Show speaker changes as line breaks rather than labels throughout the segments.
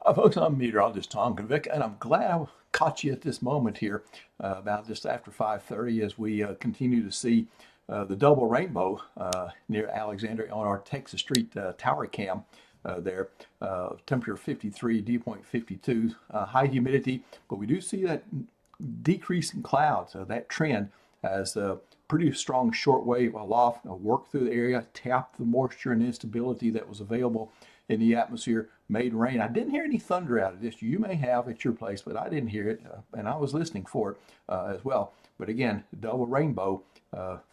Hi, folks. I'm meteorologist Tom Convick, and I'm glad I caught you at this moment here, about just after 5:30, as we continue to see the double rainbow near Alexandria on our Texas Street tower cam there. Temperature 53, dew point 52, high humidity, but we do see that decrease in clouds. That trend has a pretty strong shortwave aloft worked through the area, tapped the moisture and instability that was available in the atmosphere, made rain. I didn't hear any thunder out of this. You may have at your place, but I didn't hear it, and I was listening for it as well. But again, double rainbow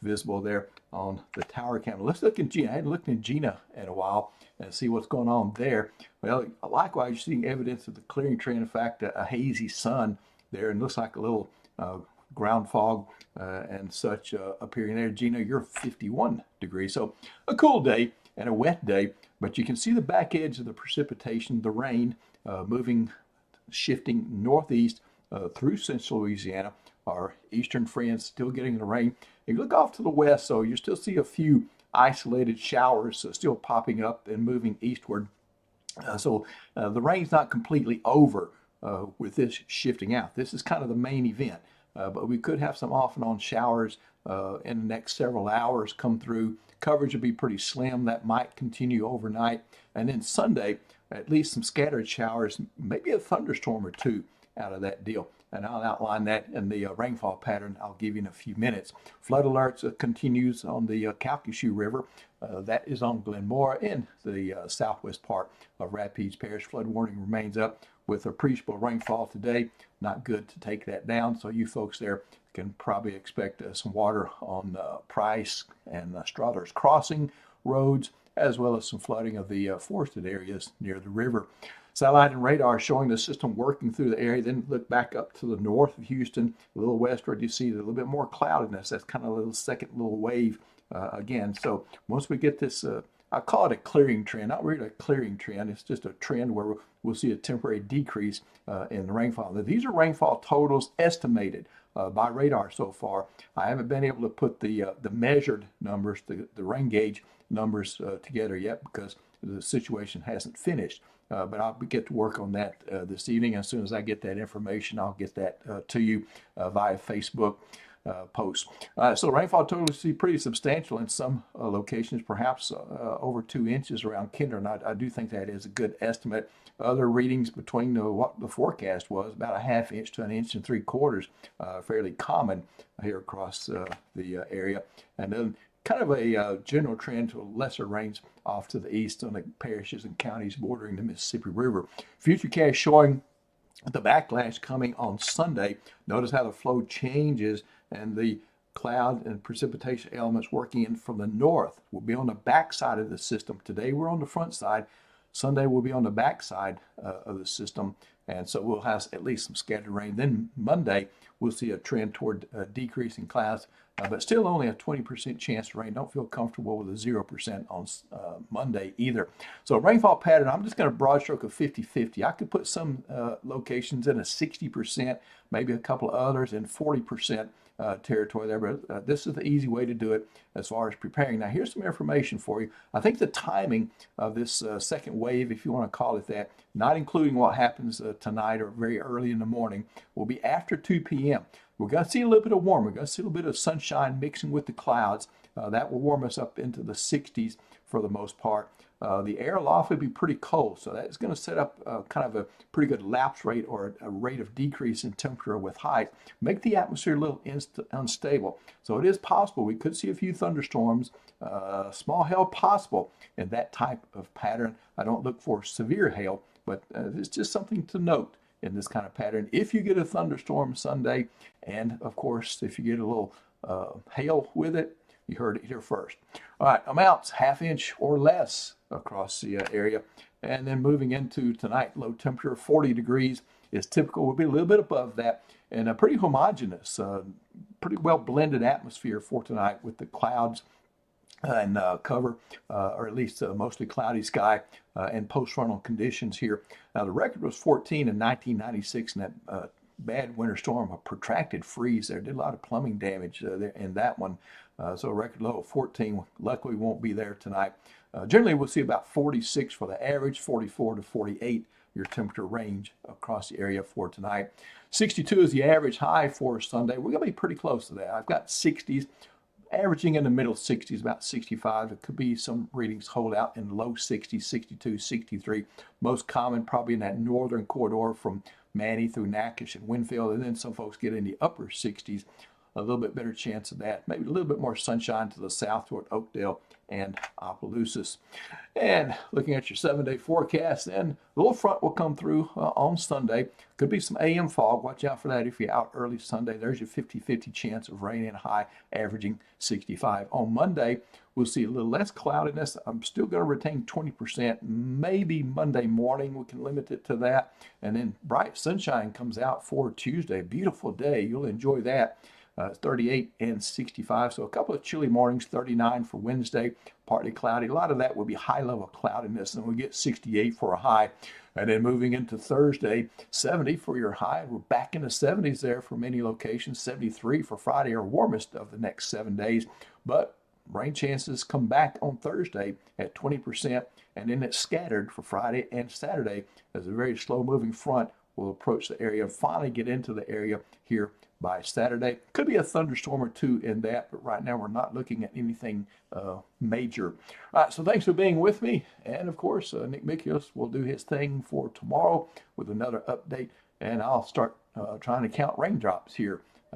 visible there on the tower camera. Let's look at Gina. I hadn't looked at Gina in a while and see what's going on there. Well, likewise, you're seeing evidence of the clearing trend. In fact, a hazy sun there, and looks like a little ground fog and such appearing there. Gina, you're 51 degrees. So a cool day and a wet day, but you can see the back edge of the precipitation, the rain moving, shifting northeast through central Louisiana. Our eastern friends still getting the rain. If you look off to the west, so you still see a few isolated showers still popping up and moving eastward. So the rain's not completely over with this shifting out. This is kind of the main event, but we could have some off and on showers in the next several hours come through. Coverage will be pretty slim. That might continue overnight. And then Sunday, at least some scattered showers, maybe a thunderstorm or two out of that deal. And I'll outline that in the rainfall pattern I'll give you in a few minutes. Flood alerts continues on the Calcasieu River. That is on Glenmore in the southwest part of Rapides Parish. Flood warning remains up with appreciable rainfall today. Not good to take that down, so you folks there can probably expect some water on Price and Strother's Crossing roads, as well as some flooding of the forested areas near the river. Satellite and radar showing the system working through the area. Then look back up to the north of Houston, a little westward, you see a little bit more cloudiness. That's kind of a little second little wave again. So once we get this, I call it a clearing trend, not really a clearing trend. It's just a trend where we'll see a temporary decrease in the rainfall. Now, these are rainfall totals estimated by radar so far. I haven't been able to put the measured numbers, the rain gauge numbers together yet because the situation hasn't finished. But I'll get to work on that this evening. As soon as I get that information, I'll get that to you via Facebook posts. So rainfall totals see pretty substantial in some locations, perhaps over 2 inches around Kinder, and I do think that is a good estimate. Other readings between what the forecast was, about a ½ inch to 1.75 inches, fairly common here across the area. And then kind of a general trend to lesser rains off to the east on the parishes and counties bordering the Mississippi River. Futurecast showing the backlash coming on Sunday. Notice how the flow changes and the cloud and precipitation elements working in from the north will be on the back side of the system. Today we're on the front side. Sunday we'll be on the back side of the system, and so we'll have at least some scattered rain. Then Monday we'll see a trend toward decreasing clouds, but still only a 20% chance to rain. Don't feel comfortable with a 0% on Monday either. So rainfall pattern, I'm just going to broad stroke of 50-50. I could put some locations in a 60%, maybe a couple of others in 40% territory there, but this is the easy way to do it as far as preparing. Now here's some information for you. I think the timing of this second wave, if you want to call it that, not including what happens tonight or very early in the morning, will be after 2 p.m. We're going to see a little bit of warm. We're going to see a little bit of sunshine mixing with the clouds. That will warm us up into the 60s for the most part. The air aloft will be pretty cold, so that's going to set up kind of a pretty good lapse rate or a rate of decrease in temperature with height, make the atmosphere a little unstable. So it is possible we could see a few thunderstorms, small hail possible in that type of pattern. I don't look for severe hail, but it's just something to note in this kind of pattern. If you get a thunderstorm Sunday, and of course if you get a little hail with it, you heard it here first. All right, amounts, ½ inch or less across the area. And then moving into tonight, low temperature 40 degrees is typical. We'll be a little bit above that, and a pretty homogeneous, pretty well blended atmosphere for tonight with the clouds and cover, or at least mostly cloudy sky and post-frontal conditions here. Now the record was 14 in 1996, and that bad winter storm, a protracted freeze there, did a lot of plumbing damage there in that one. So a record low of 14. Luckily, we won't be there tonight. Generally, we'll see about 46 for the average, 44 to 48 your temperature range across the area for tonight. 62 is the average high for Sunday. We're going to be pretty close to that. I've got 60s, averaging in the middle 60s, about 65. It could be some readings hold out in low 60s, 62, 63. Most common probably in that northern corridor from Manny through Natchitoches and Winfield, and then some folks get in the upper 60s. A little bit better chance of that. Maybe a little bit more sunshine to the south toward Oakdale and Opelousas. And looking at your 7-day forecast, then a little front will come through on Sunday. Could be some AM fog. Watch out for that if you're out early Sunday. There's your 50-50 chance of rain and high averaging 65. On Monday, we'll see a little less cloudiness. I'm still going to retain 20%. Maybe Monday morning we can limit it to that. And then bright sunshine comes out for Tuesday. Beautiful day. You'll enjoy that. 38 and 65. So a couple of chilly mornings, 39 for Wednesday, partly cloudy. A lot of that will be high level cloudiness, and we get 68 for a high. And then moving into Thursday, 70 for your high. We're back in the 70s there for many locations. 73 for Friday, our warmest of the next 7 days. But rain chances come back on Thursday at 20%, and then it's scattered for Friday and Saturday as a very slow moving front will approach the area and finally get into the area here by Saturday. Could be a thunderstorm or two in that, but right now we're not looking at anything major. All right, so thanks for being with me. And of course, Nick Mikios will do his thing for tomorrow with another update, and I'll start trying to count raindrops here